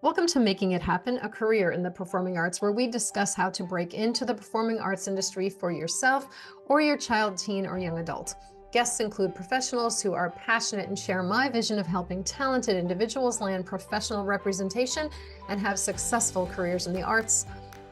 Welcome to Making It Happen, a career in the performing arts, where we discuss how to break into the performing arts industry for yourself or your child, teen, or young adult. Guests include professionals who are passionate and share my vision of helping talented individuals land professional representation and have successful careers in the arts.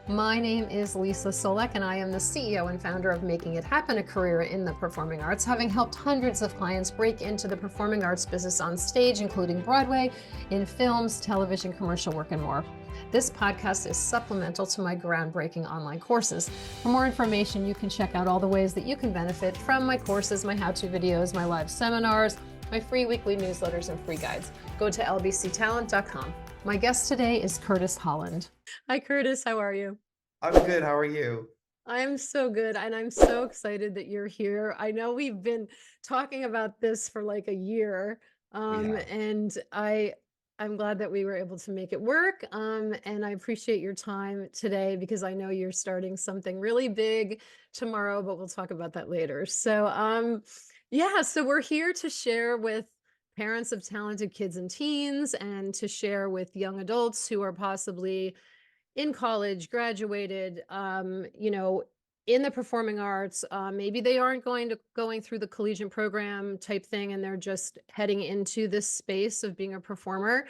My name is Leesa Csolak, and I am the CEO and founder of Making It Happen, a career in the performing arts, having helped hundreds of clients break into the performing arts business on stage, including Broadway, in films, television, commercial work, and more. This podcast is supplemental to my groundbreaking online courses. For more information, you can check out all the ways that you can benefit from my courses, my how-to videos, my live seminars, my free weekly newsletters, and free guides. Go to lbctalent.com. My guest today is Curtis Holland. Hi, Curtis. How are you? I'm good. How are you? I'm so good, and I'm so excited that you're here. I know we've been talking about this for like a year, We have. and I'm glad that we were able to make it work. And I appreciate your time today because I know you're starting something really big tomorrow, but we'll talk about that later. Yeah, so we're here to share with parents of talented kids and teens, and to share with young adults who are possibly in college, graduated, in the performing arts. Maybe they aren't going through the collegiate program type thing, and they're just heading into this space of being a performer.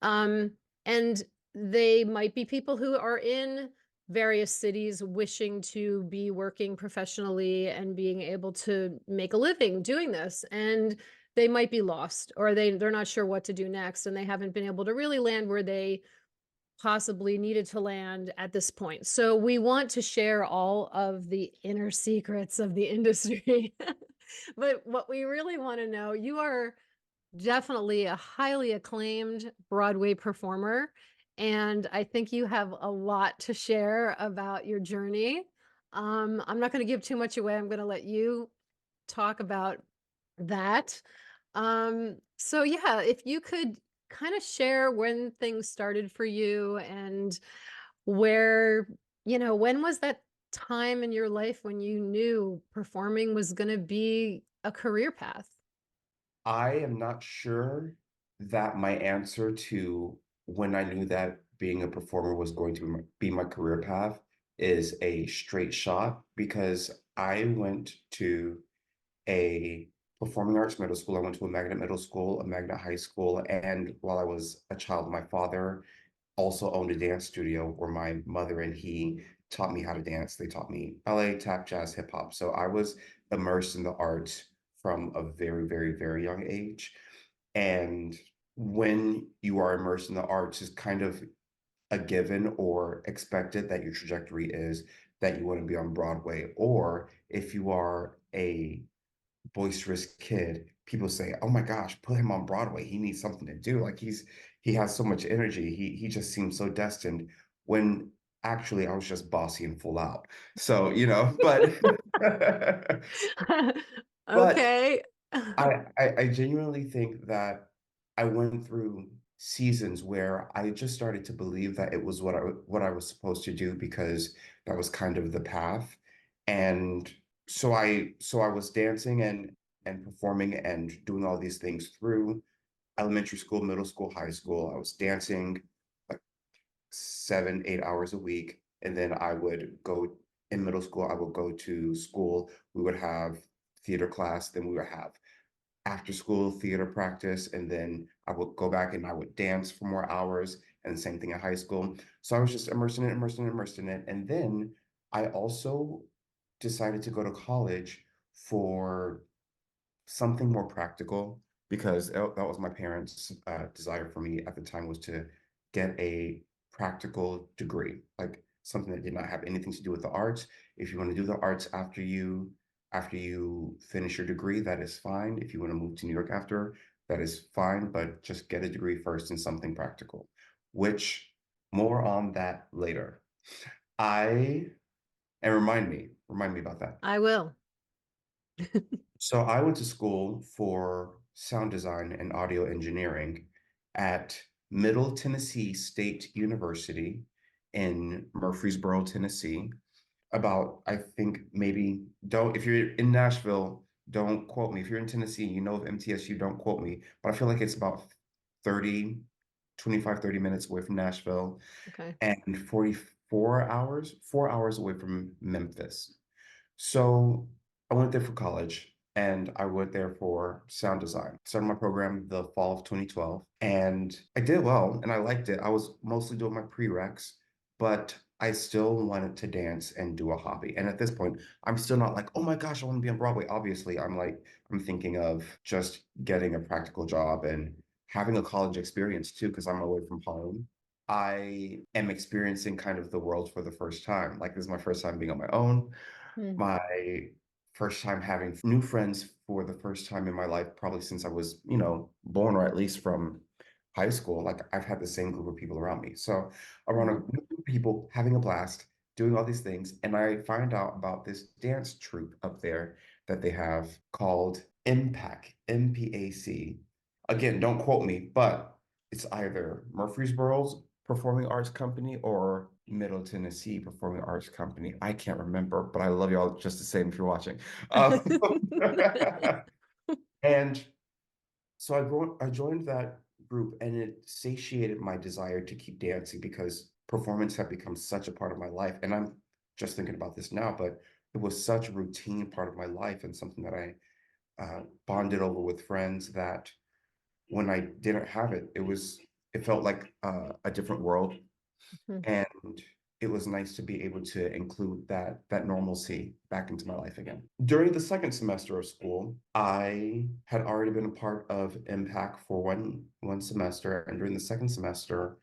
Um, and they might be people who are in various cities wishing to be working professionally and being able to make a living doing this. And they might be lost, or they're not sure what to do next, and they haven't been able to really land where they possibly needed to land at this point. So we want to share all of the inner secrets of the industry. But what we really want to know, you are definitely a highly acclaimed Broadway performer, and I think you have a lot to share about your journey. I'm not going to give too much away. I'm going to let you talk about that. So yeah, if you could kind of share when things started for you, and where, when was that time in your life when you knew performing was going to be a career path? I am not sure that my answer to when I knew that being a performer was going to be my career path is a straight shot because I went to a performing arts middle school. I went to a magnet middle school, a magnet high school, and while I was a child, my father also owned a dance studio where my mother and he taught me how to dance. They taught me ballet, tap, jazz, hip hop. So I was immersed in the arts from a very, very, very young age. And when you are immersed in the arts, it's kind of a given or expected that your trajectory is that you want to be on Broadway. Or if you are a boisterous kid, people say, "Oh my gosh, put him on Broadway. He needs something to do. Like he has so much energy. He just seems so destined." When actually I was just bossy and full out. So, but Okay. I genuinely think that I went through seasons where I just started to believe that it was what I was supposed to do because that was kind of the path. And so I was dancing and performing and doing all these things through elementary school, middle school, high school. I was dancing like 7, 8 hours a week. And then I would go in middle school, I would go to school. We would have theater class, then we would have after school theater practice, and then I would go back and I would dance for more hours, and the same thing in high school. So I was just immersed in it, immersed in it, immersed in it. And then I also decided to go to college for something more practical because that was my parents' desire for me at the time was to get a practical degree, like something that did not have anything to do with the arts. If you want to do the arts after you finish your degree, that is fine. If you want to move to New York after, that is fine, but just get a degree first in something practical, which more on that later. I and remind me about that. I will. So I went to school for sound design and audio engineering at Middle Tennessee State University in Murfreesboro, Tennessee. About, I think maybe don't if you're in Nashville, don't quote me. If you're in Tennessee, you know of MTSU, don't quote me. But I feel like it's about 30 25, 30 minutes away from Nashville, Okay. and 44 hours, 4 hours away from Memphis. So I went there for college and I went there for sound design. Started my program the fall of 2012 and I did well and I liked it. I was mostly doing my prereqs, but I still wanted to dance and do a hobby. And at this point, I'm still not like, oh my gosh, I want to be on Broadway. Obviously, I'm thinking of just getting a practical job and having a college experience too, because I'm away from home. I am experiencing kind of the world for the first time. Like, this is my first time being on my own, Mm, my first time having new friends for the first time in my life, probably since I was, born, or at least from high school. Like, I've had the same group of people around me. So around a mhm, group of people having a blast, doing all these things. And I find out about this dance troupe up there that they have called Impact, MPAC. Again, don't quote me, but it's either Murfreesboro's Performing Arts Company or Middle Tennessee Performing Arts Company. I can't remember, but I love y'all just the same if you're watching. And so I joined that group, and it satiated my desire to keep dancing because performance had become such a part of my life. And I'm just thinking about this now, but it was such a routine part of my life and something that I bonded over with friends, that when I didn't have it, it felt like a different world, mhm, and it was nice to be able to include that normalcy back into my life again. During the second semester of school, I had already been a part of Impact for one semester, and during the second semester,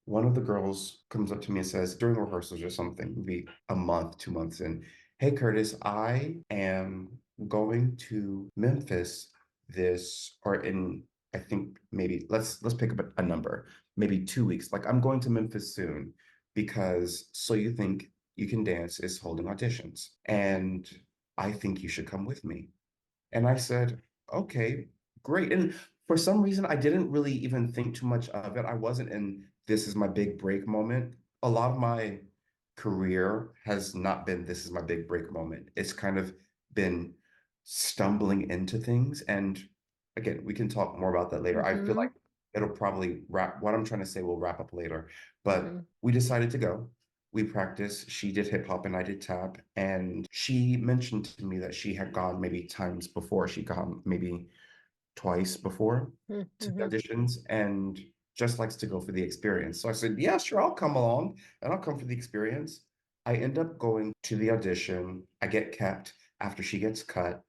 one of the girls comes up to me and says, during rehearsals or something, maybe a month, 2 months in, "Hey Curtis, I am going to Memphis this, or in, I think maybe let's pick up a number, maybe 2 weeks. Like, I'm going to Memphis soon because So You Think You Can Dance is holding auditions, and I think you should come with me." And I said, okay, great. And for some reason, I didn't really even think too much of it. I wasn't in this is my big break moment. A lot of my career has not been this is my big break moment. It's kind of been stumbling into things. And again, we can talk more about that later. I feel like mhm, it'll probably wrap what I'm trying to say will wrap up later. But mhm, we decided to go. We practiced. She did hip hop and I did tap. And she mentioned to me that she had gone maybe times before. She'd gone maybe twice before mm, to the mhm. auditions and just likes to go for the experience. So I said, yeah, sure, I'll come along and I'll come for the experience. I end up going to the audition. I get kept after she gets cut,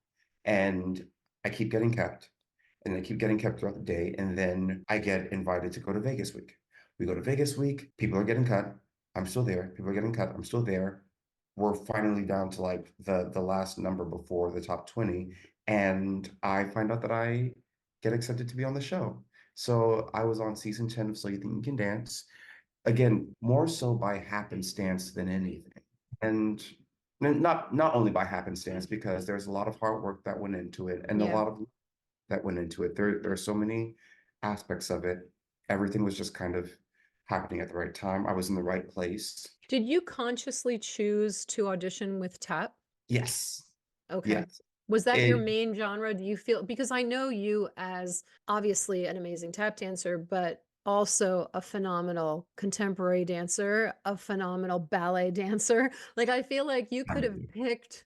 and I keep getting kept, and I keep getting kept throughout the day. And then I get invited to go to Vegas week. We go to Vegas week. People are getting cut. I'm still there. People are getting cut. I'm still there. We're finally down to like the last number before the top 20. And I find out that I get accepted to be on the show. So I was on season 10 of So You Think You Can Dance. Again, more so by happenstance than anything. And not only by happenstance, because there's a lot of hard work that went into it and a Yeah. lot of that went into it. There are so many aspects of it. Everything was just kind of happening at the right time. I was in the right place. Did you consciously choose to audition with tap? Yes. Okay. Yes. Was that your It main genre? Do you feel, because I know you as obviously an amazing tap dancer, but also a phenomenal contemporary dancer, a phenomenal ballet dancer. Like, I feel like you could have picked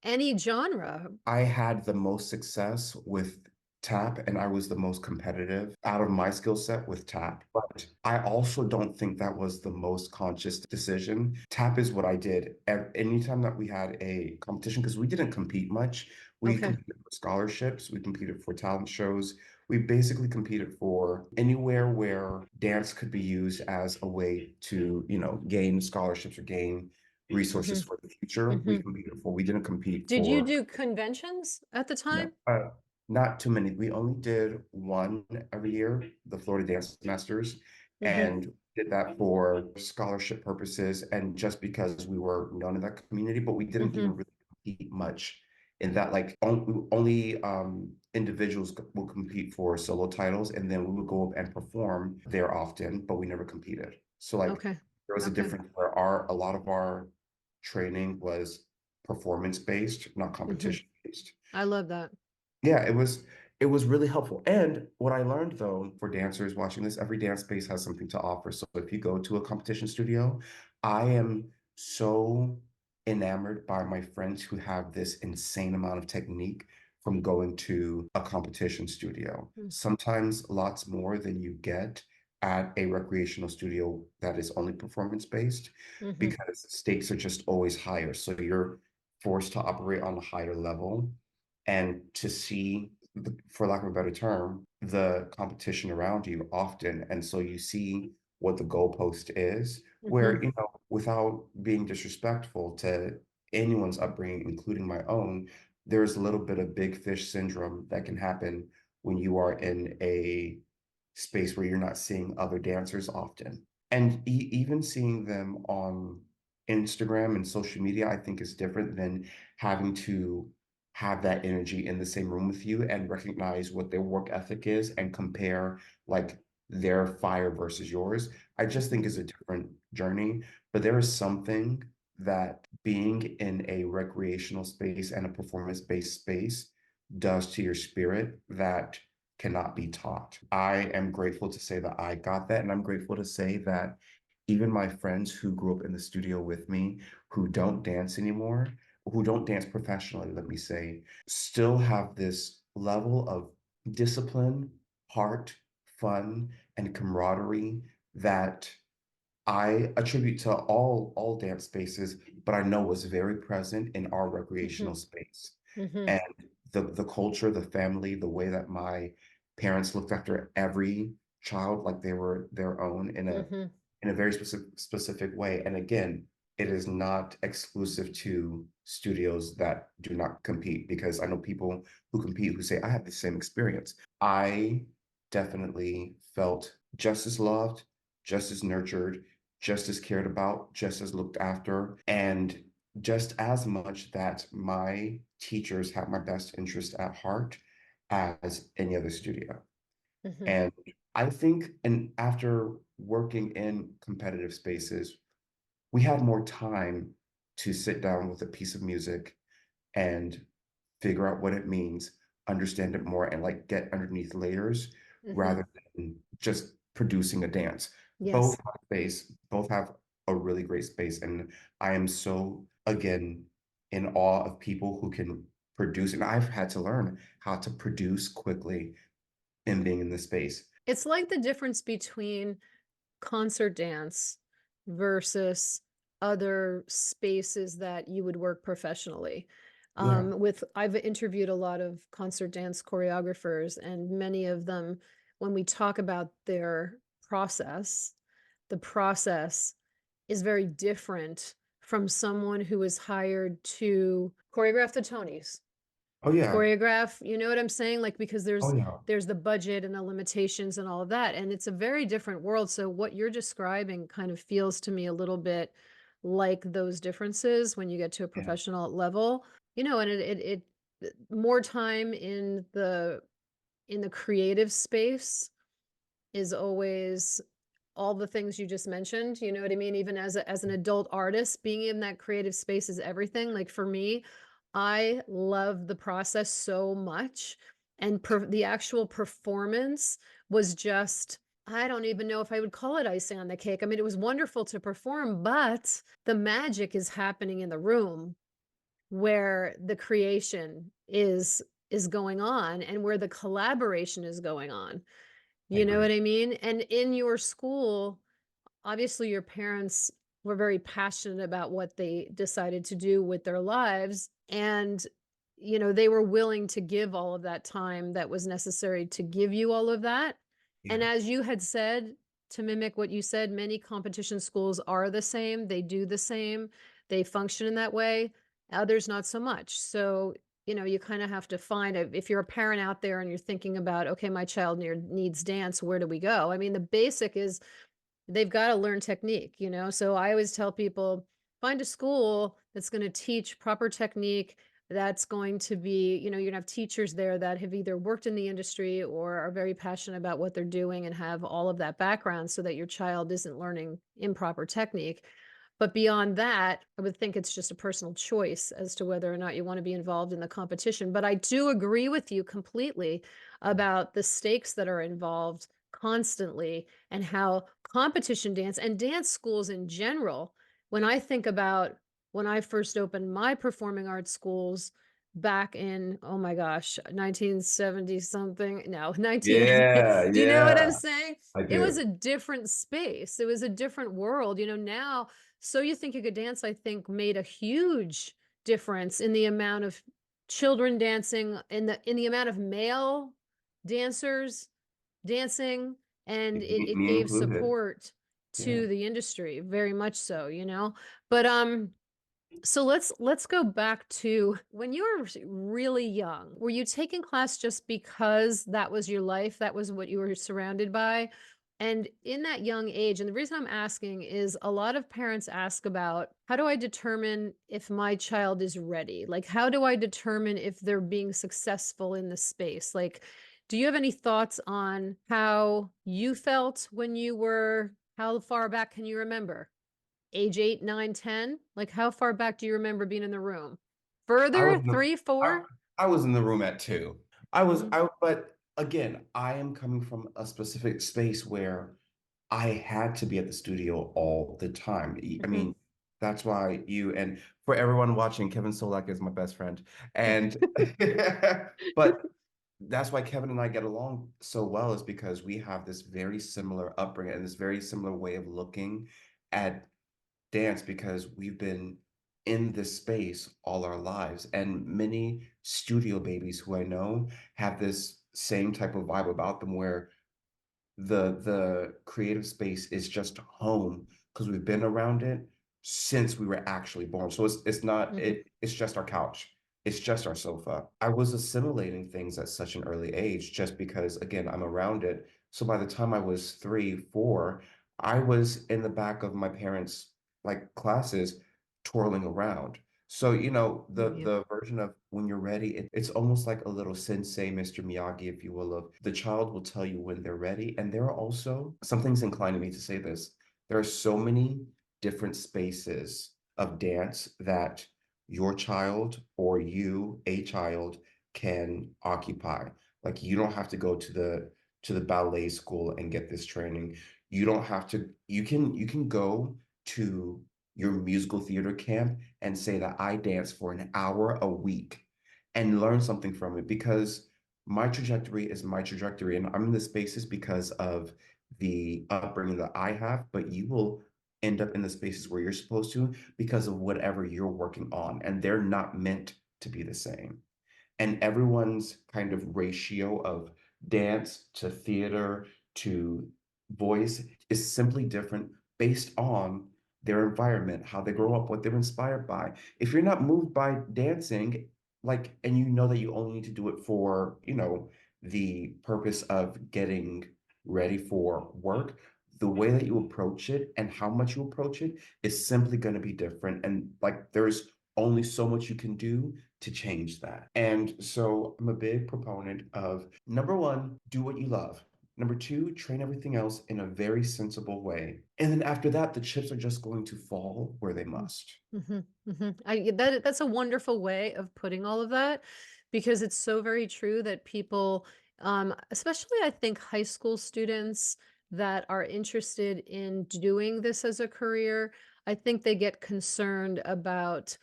any genre. I had the most success with tap, and I was the most competitive out of my skill set with tap. But I also don't think that was the most conscious decision. Tap is what I did anytime that we had a competition, because we didn't compete much. We Okay. competed for scholarships, we competed for talent shows. We basically competed for anywhere where dance could be used as a way to, gain scholarships or gain resources Hmm. for the future. We Hmm. competed for. We didn't compete Did you for. do conventions at the No, time? not too many. We only did one every year, the Florida Dance Masters, Hmm. and did that for scholarship purposes and just because we were known in that community, but we didn't even Hmm. really compete much in that. Like, only individuals will compete for solo titles, and then we would go up and perform there often, but we never competed. So like, Okay. there was a Okay. difference where a lot of our training was performance based, not Hmm. competition based. I love that. Yeah, it was really helpful. And what I learned though, for dancers watching this, every dance space has something to offer. So if you go to a competition studio, I am so enamored by my friends who have this insane amount of technique from going to a competition studio. Sometimes lots more than you get at a recreational studio that is only performance based Mm-hmm. because stakes are just always higher. So you're forced to operate on a higher level and to see, for lack of a better term, the competition around you often. And so you see what the goalpost is, Mm-hmm. where, without being disrespectful to anyone's upbringing, including my own, there's a little bit of big fish syndrome that can happen when you are in a space where you're not seeing other dancers often. And even seeing them on Instagram and social media, I think is different than having to have that energy in the same room with you and recognize what their work ethic is and compare like their fire versus yours. I just think is a different journey, but there is something that being in a recreational space and a performance-based space does to your spirit that cannot be taught. I am grateful to say that I got that, and I'm grateful to say that even my friends who grew up in the studio with me, who don't dance anymore, who don't dance professionally, let me say, still have this level of discipline, heart, fun, and camaraderie that I attribute to all dance spaces, but I know was very present in our Mm-hmm. recreational space. Mm-hmm. And the culture, the family, the way that my parents looked after every child like they were their own Mm-hmm. in a very specific way. And again, it is not exclusive to studios that do not compete because I know people who compete who say, I have the same experience. I definitely felt just as loved, just as nurtured, just as cared about, just as looked after, and just as much that my teachers have my best interest at heart as any other studio. Mm-hmm. And I think, and after working in competitive spaces, we had more time to sit down with a piece of music and figure out what it means, understand it more, and like get underneath layers Mm-hmm. rather than just producing a dance. Both Yes. have space, both have a really great space. And I am so, again, in awe of people who can produce. And I've had to learn how to produce quickly in being in this space. It's like the difference between concert dance versus other spaces that you would work professionally. Yeah. I've interviewed a lot of concert dance choreographers, and many of them, when we talk about their process, the process is very different from someone who is hired to choreograph the Tonys, Oh yeah. choreograph, you know what I'm saying? Like, because Oh yeah. there's the budget and the limitations and all of that, and it's a very different world. So what you're describing kind of feels to me a little bit like those differences when you get to a Yeah. professional level, and more time in the creative space is always all the things you just mentioned, you know what I mean? Even as an adult artist, being in that creative space is everything. Like for me, I love the process so much, and the actual performance was just, I don't even know if I would call it icing on the cake. I mean, it was wonderful to perform, but the magic is happening in the room where the creation is going on and where the collaboration is going on. I You know agree. what I mean? And in your school, obviously your parents were very passionate about what they decided to do with their lives, and they were willing to give all of that time that was necessary to give you all of that. And Yeah. as you had said, to mimic what you said, many competition schools are the same, they do the same, they function in that way, others not so much. So you kind of have to find if you're a parent out there and you're thinking about, okay, my child needs dance, where do we go? I mean, the basic is they've got to learn technique, So I always tell people, find a school that's going to teach proper technique, that's going to be, you're going to have teachers there that have either worked in the industry or are very passionate about what they're doing and have all of that background so that your child isn't learning improper technique. But beyond that, I would think it's just a personal choice as to whether or not you want to be involved in the competition. But I do agree with you completely about the stakes that are involved constantly and how competition dance and dance schools in general, when I think about when I first opened my performing arts schools back in, oh my gosh, 1970 something, no, 19, Yeah, do you know what I'm yeah, saying? I It was do. a different space. It was a different world. Now, So You Think You Could Dance, I think, made a huge difference in the amount of children dancing, in the amount of male dancers dancing, and it Me gave included. support Yeah. to the industry, very much so. But so let's go back to when you were really young. Were you taking class just because that was your life, that was what you were surrounded by? And in that young age, and the reason I'm asking is a lot of parents ask about, how do I determine if my child is ready? Like, how do I determine if they're being successful in the space? Like, do you have any thoughts on how you felt when you were, how far back can you remember? Age 8, 9, 10? Like, how far back do you remember being in the room? I was Further? in the, Three, I, four? I was in the room at two. Mm-hmm. But again, I am coming from a specific space where I had to be at the studio all the time. I Mm-hmm. mean, that's why and for everyone watching, Kevin Solak is my best friend. And, but that's why Kevin and I get along so well, is because we have this very similar upbringing and this very similar way of looking at dance, because we've been in this space all our lives. And many studio babies who I know have this same type of vibe about them, where the creative space is just home because we've been around it since we were actually born. So it's not Mm-hmm. it's just our couch. It's just our sofa. I was assimilating things at such an early age just because, again, I'm around it. So by the time I was 3, 4, I was in the back of my parents' like classes twirling around. So, Yeah. the version of when you're ready, it's almost like a little sensei, Mr. Miyagi, if you will, of the child will tell you when they're ready. And there are also, something's inclining me to say this, there are so many different spaces of dance that your child or you, a child, can occupy. Like, you don't have to go to the ballet school and get this training. You don't have to, you can go to your musical theater camp and say that I dance for an hour a week and learn something from it, because my trajectory is my trajectory, and I'm in the spaces because of the upbringing that I have, but you will end up in the spaces where you're supposed to because of whatever you're working on, and they're not meant to be the same. And everyone's kind of ratio of dance to theater to voice is simply different based on their environment, how they grow up, what they're inspired by. If you're not moved by dancing, like, and you know that you only need to do it for, the purpose of getting ready for work, the way that you approach it and how much you approach it is simply going to be different. And like, there's only so much you can do to change that. And so I'm a big proponent of, number one, do what you love. Number two, train everything else in a very sensible way. And then after that, the chips are just going to fall where they must. Mm-hmm. Mm-hmm. That's a wonderful way of putting all of that, because it's so very true that people, especially I think high school students that are interested in doing this as a career, I think they get concerned about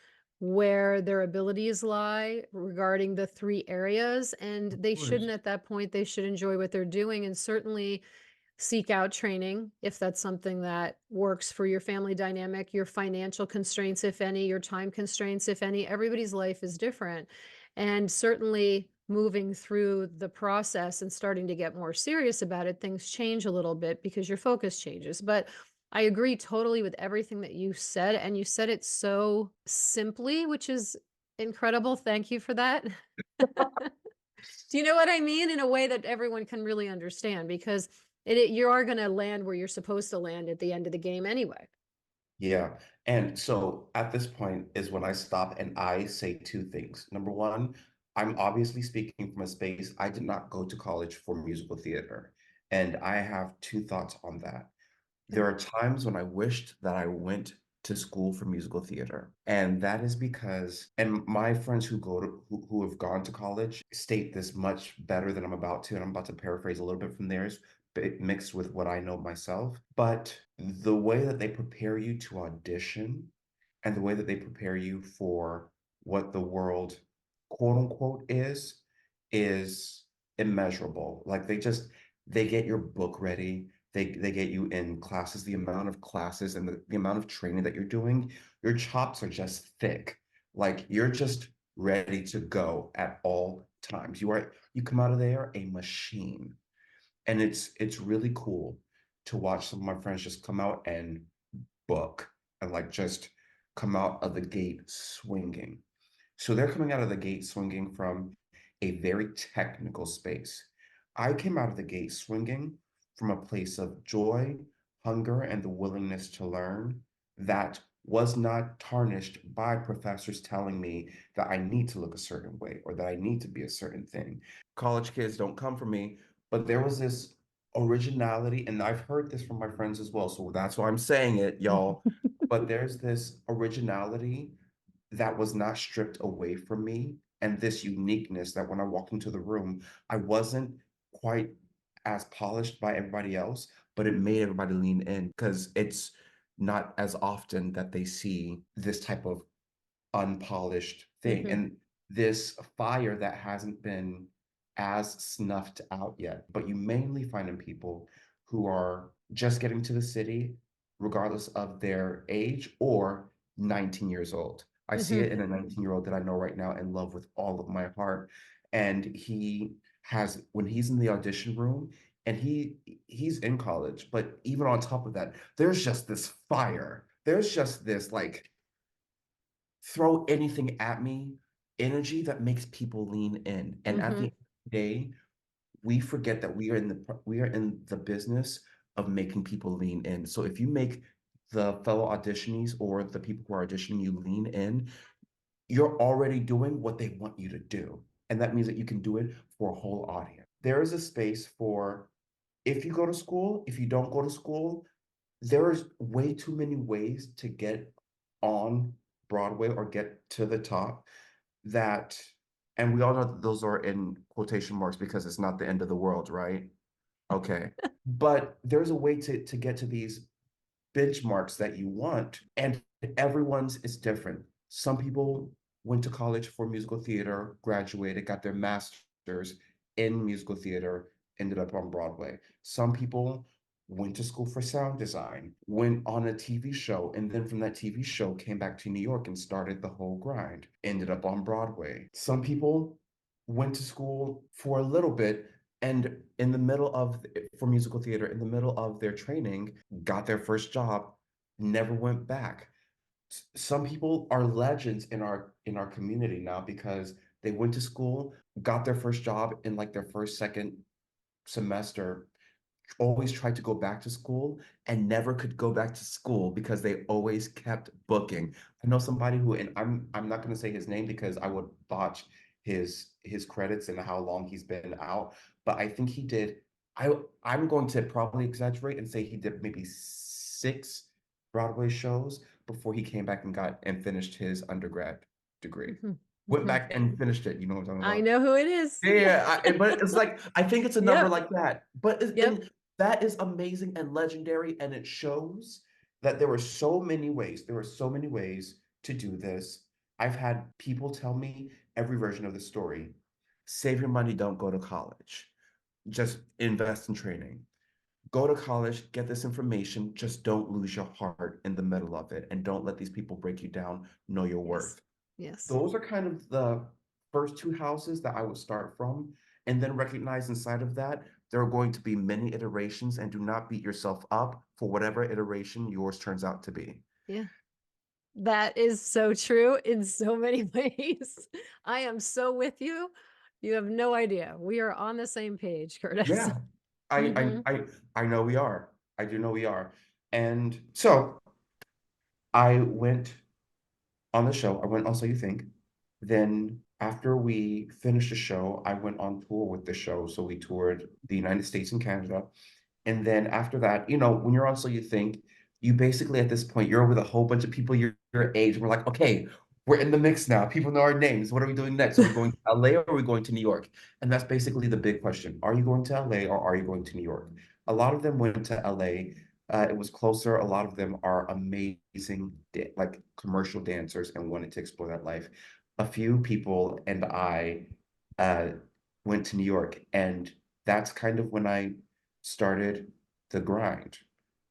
where their abilities lie regarding the three areas, and Of they shouldn't course. at that point. They should enjoy what they're doing, and certainly seek out training if that's something that works for your family dynamic, your financial constraints, if any, your time constraints, if any. Everybody's life is different. And certainly moving through the process and starting to get more serious about it, things change a little bit because your focus changes. But I agree totally with everything that you said. And you said it so simply, which is incredible. Thank you for that. Do you know what I mean? In a way that everyone can really understand, because you are going to land where you're supposed to land at the end of the game anyway. Yeah. And so at this point is when I stop and I say two things. Number one, I'm obviously speaking from a space. I did not go to college for musical theater. And I have two thoughts on that. Okay. There are times when I wished that I went to school for musical theater. And that is because, and my friends who have gone to college state this much better than I'm about to, and I'm about to paraphrase a little bit from theirs, but mixed with what I know myself. But the way that they prepare you to audition and the way that they prepare you for what the world, quote unquote, is immeasurable. Like they get your book ready. They get you in classes, the amount of classes and the amount of training that you're doing, your chops are just thick. Like you're just ready to go at all times. You come out of there a machine. And it's really cool to watch some of my friends just come out and book and like just come out of the gate swinging. So they're coming out of the gate swinging from a very technical space. I came out of the gate swinging from a place of joy, hunger, and the willingness to learn that was not tarnished by professors telling me that I need to look a certain way or that I need to be a certain thing. College kids don't come for me, but there was this originality, and I've heard this from my friends as well, so that's why I'm saying it, y'all. But there's this originality that was not stripped away from me, and this uniqueness that when I walked into the room, I wasn't quite as polished by everybody else, but it made everybody lean in because it's not as often that they see this type of unpolished thing Hmm. and this fire that hasn't been as snuffed out yet. But you mainly find in people who are just getting to the city, regardless of their age, or 19 years old. I see Hmm. it in a 19-year-old that I know right now and love with all of my heart. And he has, when he's in the audition room, and he's in college, but even on top of that, there's just this fire. There's just this like throw anything at me energy that makes people lean in. And at the Hmm. end of the day, we forget that we are in the business of making people lean in. So if you make the fellow auditionees or the people who are auditioning you lean in, you're already doing what they want you to do. And that means that you can do it for a whole audience. There is a space for if you go to school, if you don't go to school, there's way too many ways to get on Broadway or get to the top that, and we all know that those are in quotation marks because it's not the end of the world, right? Okay. But there's a way to get to these benchmarks that you want, and everyone's is different. Some people went to college for musical theater, graduated, got their master's in musical theater, ended up on Broadway. Some people went to school for sound design, went on a TV show, and then from that TV show came back to New York and started the whole grind, ended up on Broadway. Some people went to school for a little bit and in the middle of for musical theater in the middle of their training got their first job, never went back. Some people are legends in our community now because they went to school, got their first job in like their first second semester, always tried to go back to school and never could go back to school because they always kept booking. I know somebody who, and I'm not going to say his name because I would botch his credits and how long he's been out, but I think he did. I'm going to probably exaggerate and say he did maybe 6 Broadway shows before he came back and got and finished his undergrad degree. Hmm. Went Hmm. back and finished it. You know what I'm talking I about? know who it is. Yeah, but it's like I think it's a number Yep. like that. But Yep. and that is amazing and legendary, and it shows that there were so many ways. There were so many ways to do this. I've had people tell me every version of the story. Save your money, don't go to college. Just invest in training. Go to college, get this information, just don't lose your heart in the middle of it, and don't let these people break you down. Know your Yes. worth. Yes. Those are kind of the first two houses that I would start from, and then recognize inside of that, there are going to be many iterations, and do not beat yourself up for whatever iteration yours turns out to be. Yeah. That is so true in so many ways. I am so with you. You have no idea. We are on the same page, Curtis. Yeah, I Hmm. I I I know we are. I do know we are. And so I went on the show. I went on So You Think. Then after we finished the show, I went on tour with the show. So we toured the United States and Canada. And then after that, when you're on So You Think, you basically at this point, you're with a whole bunch of people your age. We're like, okay, we're in the mix now. People know our names. What are we doing next? Are we going to LA or are we going to New York? And that's basically the big question. Are you going to LA or are you going to New York? A lot of them went to LA. It was closer. A lot of them are amazing, like commercial dancers and wanted to explore that life. A few people and I uh, went to New York, and that's kind of when I started the grind.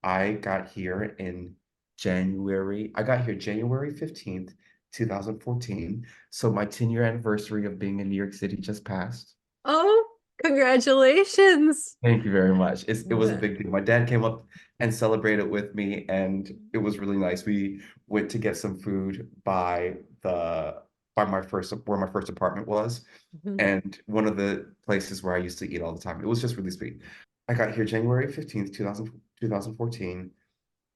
I got here in January. I got here January 15th, 2014. So my 10-year anniversary of being in New York City just passed. Oh, congratulations. Thank you very much. It was a The- big deal. My dad came up and celebrated with me, and it was really nice. We went to get some food by my first where my first apartment was, Mhm. and one of the places where I used to eat all the time. It was just really sweet. I got here January 15th, 2014,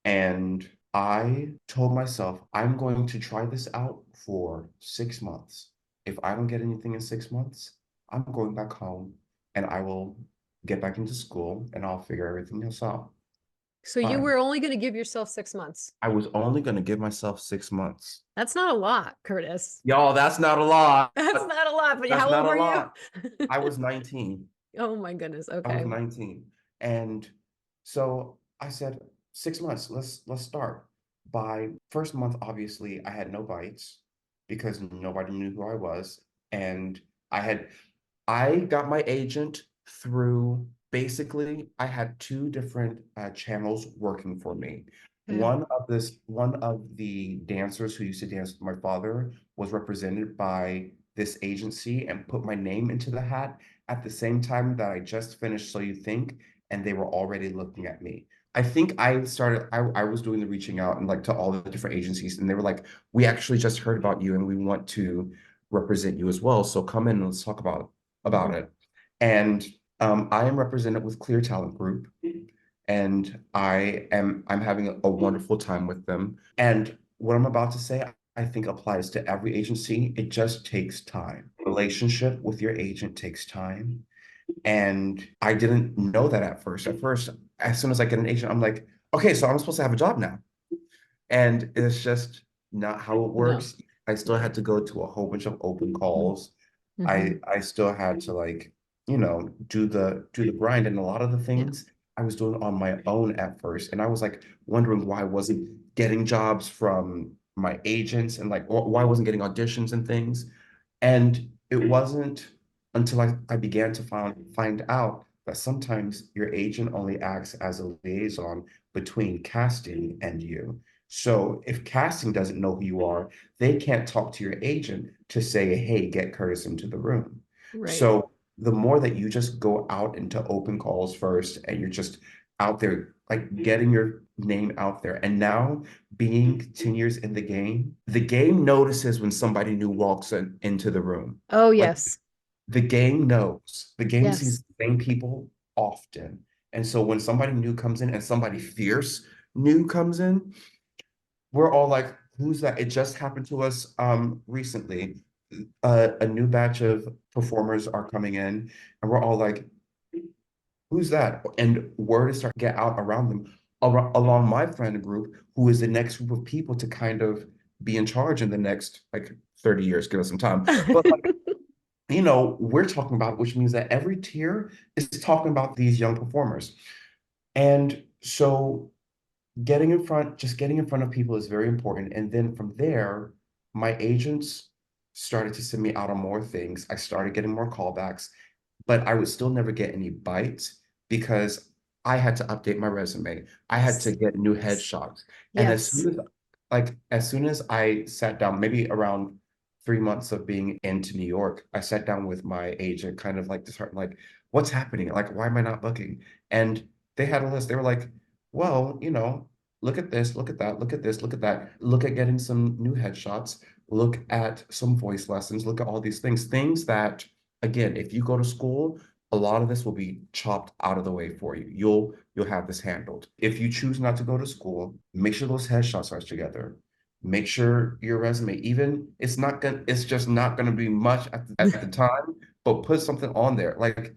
and I told myself, I'm going to try this out for 6 months. If I don't get anything in 6 months, I'm going back home and I will get back into school and I'll figure everything else out. So you Fine. were only going to give yourself 6 months. I was only going to give myself 6 months. That's not a lot, Curtis. Y'all, that's not a lot. That's not a lot, but That's how not old a were you? lot. I was 19. Oh my goodness. I was Okay. 19. And so I said, 6 months, let's start. By first month, obviously, I had no bites because nobody knew who I was. And I got my agent through basically, I had two different channels working for me. Okay. One of the dancers who used to dance with my father was represented by this agency and put my name into the hat at the same time that I just finished So You Think, and they were already looking at me. I was doing the reaching out and like to all the different agencies, and they were like, we actually just heard about you and we want to represent you as well. So come in and let's talk about Mhm. it. And I am represented with Clear Talent Group, and I'm having a wonderful time with them. And what I'm about to say, I think applies to every agency. It just takes time. Relationship with your agent takes time. And I didn't know that at first. At first, as soon as I get an agent, I'm like, okay, so I'm supposed to have a job now. And it's just not how it No. works. I still No. had to go to a whole bunch of open Mhm. calls. Mhm. I still had to like, do the grind. And a lot of the Yeah. things I was doing on my own at first. And I was like wondering why I wasn't getting jobs from my agents and like why I wasn't getting auditions and things. And it wasn't until I began to find out that sometimes your agent only acts as a liaison between casting and you. So if casting doesn't know who you are, they can't talk to your agent to say, hey, get Curtis into the room. Right. So the more that you just go out into open calls first and you're just out there, like getting your name out there. And now being 10 years in the game notices when somebody new walks into the room. Oh, Like yes. the game knows, the game sees Yes. the same people often. And so when somebody new comes in and somebody fierce new comes in, we're all like, who's that? It just happened to us recently. A new batch of performers are coming in, and we're all like, who's that? And word is starting to get out around them, along my friend group, who is the next group of people to kind of be in charge in the next like 30 years, give us some time. But like, we're talking about, which means that every tier is talking about these young performers. And so getting in front of people is very important. And then from there, my agents started to send me out on more things. I started getting more callbacks, but I would still never get any bites because I had to update my resume. I had to Yes. get new Yes. headshots. And Yes. as soon as I sat down, maybe around 3 months of being into New York, I sat down with my agent, kind of like disheartened, like, what's happening? Like, why am I not booking? And they had a list. They were like, well, look at this, look at that, look at this, look at that, look at getting some new headshots, look at some voice lessons, look at all these things that, again, if you go to school, a lot of this will be chopped out of the way for you. You'll have this handled. If you choose not to go to school, make sure those headshots are together. Make sure your resume, even it's just not gonna be much at the time, but put something on there. Like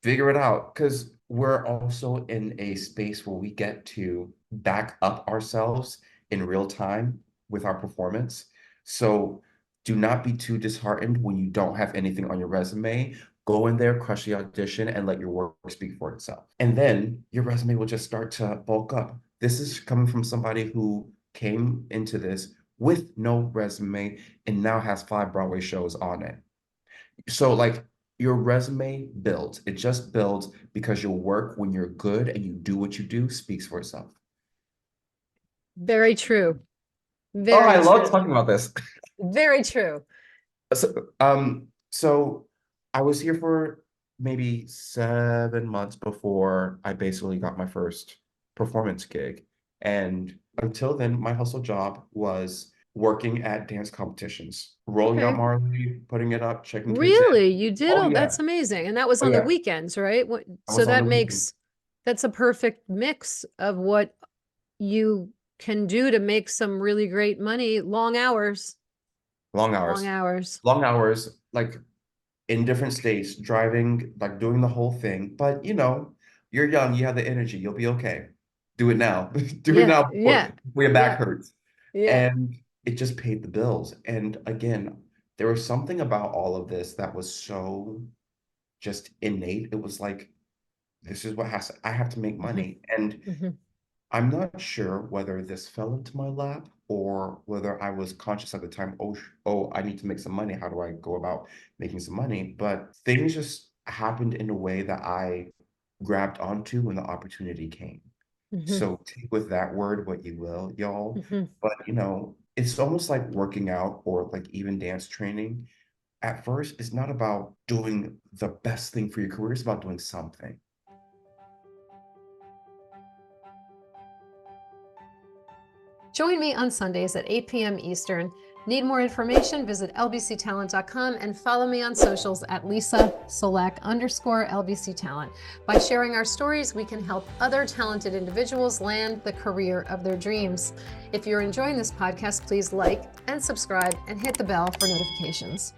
figure it out. Because we're also in a space where we get to back up ourselves in real time with our performance. So do not be too disheartened when you don't have anything on your resume. Go in there, crush the audition, and let your work speak for itself. And then your resume will just start to bulk up. This is coming from somebody who came into this with no resume and now has 5 Broadway shows on it. So like your resume builds, it just builds because your work, when you're good and you do what you do, speaks for itself. Very true. Oh, Very I love true. talking about this. Very true. So I was here for maybe 7 months before I basically got my first performance gig. And until then, my hustle job was working at dance competitions, rolling out Okay. Marley, putting it up, checking kids in. Really? You did? Oh Oh, yeah. that's amazing. And that was Oh on the yeah. weekends, right? I So was on that the weekend. makes, that's a perfect mix of what you can do to make some really great money. Long hours, Long long hours. hours. Long hours, like in different states, driving, like doing the whole thing. But you're young, you have the energy, you'll be okay. Do it now. Do it Yeah, now yeah, before your back yeah, hurts. yeah. And it just paid the bills. And again, there was something about all of this that was so just innate. It was like, this is what I have to make Hmm. money. And Hmm. I'm not sure whether this fell into my lap or whether I was conscious at the time, oh, I need to make some money. How do I go about making some money? But things just happened in a way that I grabbed onto when the opportunity came. Hmm. So take with that word what you will, y'all. Hmm. But it's almost like working out or like even dance training. At first, it's not about doing the best thing for your career, it's about doing something. Join me on Sundays at 8 p.m. Eastern. Need more information? Visit lbctalent.com and follow me on socials at Leesa Csolak _LBC Talent. By sharing our stories, we can help other talented individuals land the career of their dreams. If you're enjoying this podcast, please like and subscribe and hit the bell for notifications.